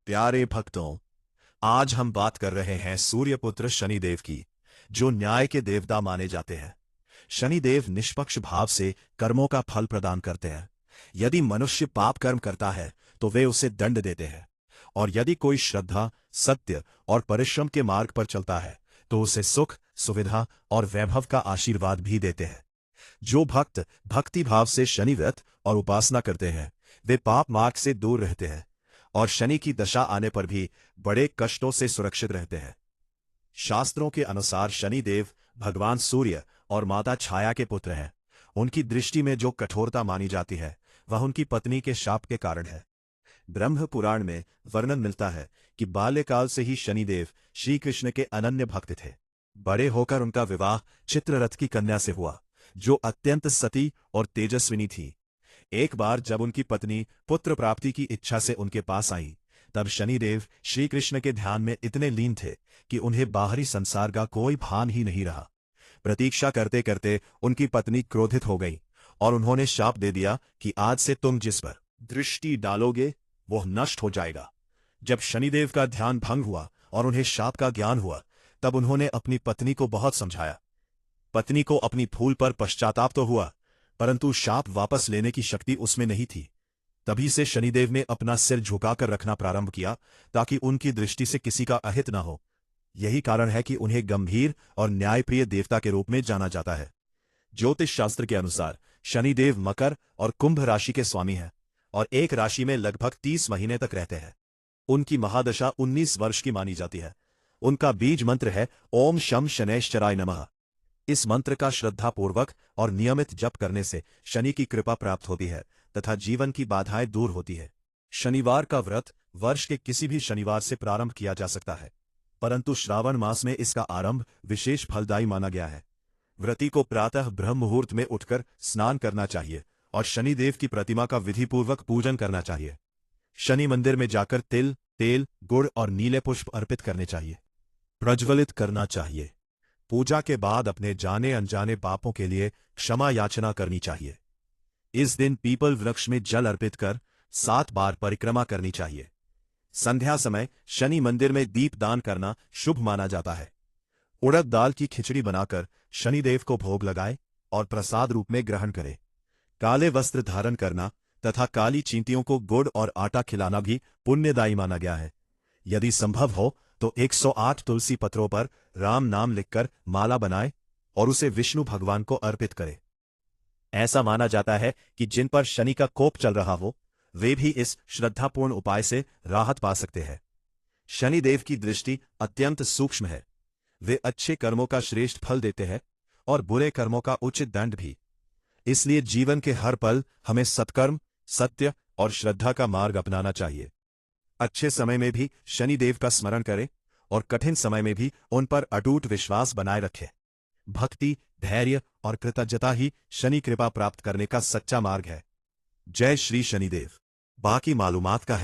प्यारे भक्तों, आज हम बात कर रहे हैं सूर्यपुत्र शनिदेव की, जो न्याय के देवता माने जाते हैं। शनिदेव निष्पक्ष भाव से कर्मों का फल प्रदान करते हैं। यदि मनुष्य पाप कर्म करता है तो वे उसे दंड देते हैं, और यदि कोई श्रद्धा, सत्य और परिश्रम के मार्ग पर चलता है तो उसे सुख, सुविधा और वैभव का आशीर्वाद भी देते हैं। जो भक्त भक्ति भाव से शनि व्रत और उपासना करते हैं, वे पाप मार्ग से दूर रहते हैं और शनि की दशा आने पर भी बड़े कष्टों से सुरक्षित रहते हैं। शास्त्रों के अनुसार शनिदेव भगवान सूर्य और माता छाया के पुत्र हैं। उनकी दृष्टि में जो कठोरता मानी जाती है वह उनकी पत्नी के शाप के कारण है। ब्रह्म पुराण में वर्णन मिलता है कि बाल्यकाल से ही शनिदेव श्री कृष्ण के अनन्य भक्त थे। बड़े होकर उनका विवाह चित्ररथ की कन्या से हुआ, जो अत्यंत सती और तेजस्विनी थी। एक बार जब उनकी पत्नी पुत्र प्राप्ति की इच्छा से उनके पास आई, तब शनिदेव श्री कृष्ण के ध्यान में इतने लीन थे कि उन्हें बाहरी संसार का कोई भान ही नहीं रहा। प्रतीक्षा करते करते उनकी पत्नी क्रोधित हो गई और उन्होंने शाप दे दिया कि आज से तुम जिस पर दृष्टि डालोगे वह नष्ट हो जाएगा। जब शनिदेव का ध्यान भंग हुआ और उन्हें शाप का ज्ञान हुआ, तब उन्होंने अपनी पत्नी को बहुत समझाया। पत्नी को अपनी भूल पर पश्चाताप तो हुआ, परंतु शाप वापस लेने की शक्ति उसमें नहीं थी। तभी से शनिदेव ने अपना सिर झुकाकर रखना प्रारंभ किया ताकि उनकी दृष्टि से किसी का अहित न हो। यही कारण है कि उन्हें गंभीर और न्यायप्रिय देवता के रूप में जाना जाता है। ज्योतिष शास्त्र के अनुसार शनिदेव मकर और कुंभ राशि के स्वामी हैं और एक राशि में लगभग 30 महीने तक रहते हैं। उनकी महादशा 19 वर्ष की मानी जाती है। उनका बीज मंत्र है ओम शम शनैश्चराय नमः। इस मंत्र का श्रद्धापूर्वक और नियमित जप करने से शनि की कृपा प्राप्त होती है तथा जीवन की बाधाएं दूर होती है। शनिवार का व्रत वर्ष के किसी भी शनिवार से प्रारंभ किया जा सकता है, परंतु श्रावण मास में इसका आरंभ विशेष फलदायी माना गया है। व्रती को प्रातः ब्रह्म मुहूर्त में उठकर स्नान करना चाहिए और शनिदेव की प्रतिमा का विधिपूर्वक पूजन करना चाहिए। शनि मंदिर में जाकर तिल, तेल, गुड़ और नीले पुष्प अर्पित करने चाहिए, प्रज्वलित करना चाहिए। पूजा के बाद अपने जाने अनजाने पापों के लिए क्षमा याचना करनी चाहिए। इस दिन पीपल वृक्ष में जल अर्पित कर 7 बार परिक्रमा करनी चाहिए। संध्या समय शनि मंदिर में दीप दान करना शुभ माना जाता है। उड़द दाल की खिचड़ी बनाकर शनिदेव को भोग लगाए और प्रसाद रूप में ग्रहण करें। काले वस्त्र धारण करना तथा काली चींटियों को गुड़ और आटा खिलाना भी पुण्यदायी माना गया है। यदि संभव हो तो 108 तुलसी पत्रों पर राम नाम लिखकर माला बनाए और उसे विष्णु भगवान को अर्पित करें। ऐसा माना जाता है कि जिन पर शनि का कोप चल रहा हो, वे भी इस श्रद्धापूर्ण उपाय से राहत पा सकते हैं। शनिदेव की दृष्टि अत्यंत सूक्ष्म है। वे अच्छे कर्मों का श्रेष्ठ फल देते हैं और बुरे कर्मों का उचित दंड भी। इसलिए जीवन के हर पल हमें सत्कर्म, सत्य और श्रद्धा का मार्ग अपनाना चाहिए। अच्छे समय में भी शनिदेव का स्मरण करें और कठिन समय में भी उन पर अटूट विश्वास बनाए रखें। भक्ति, धैर्य और कृतज्ञता ही शनि कृपा प्राप्त करने का सच्चा मार्ग है। जय श्री शनिदेव। बाकी मालूमात का है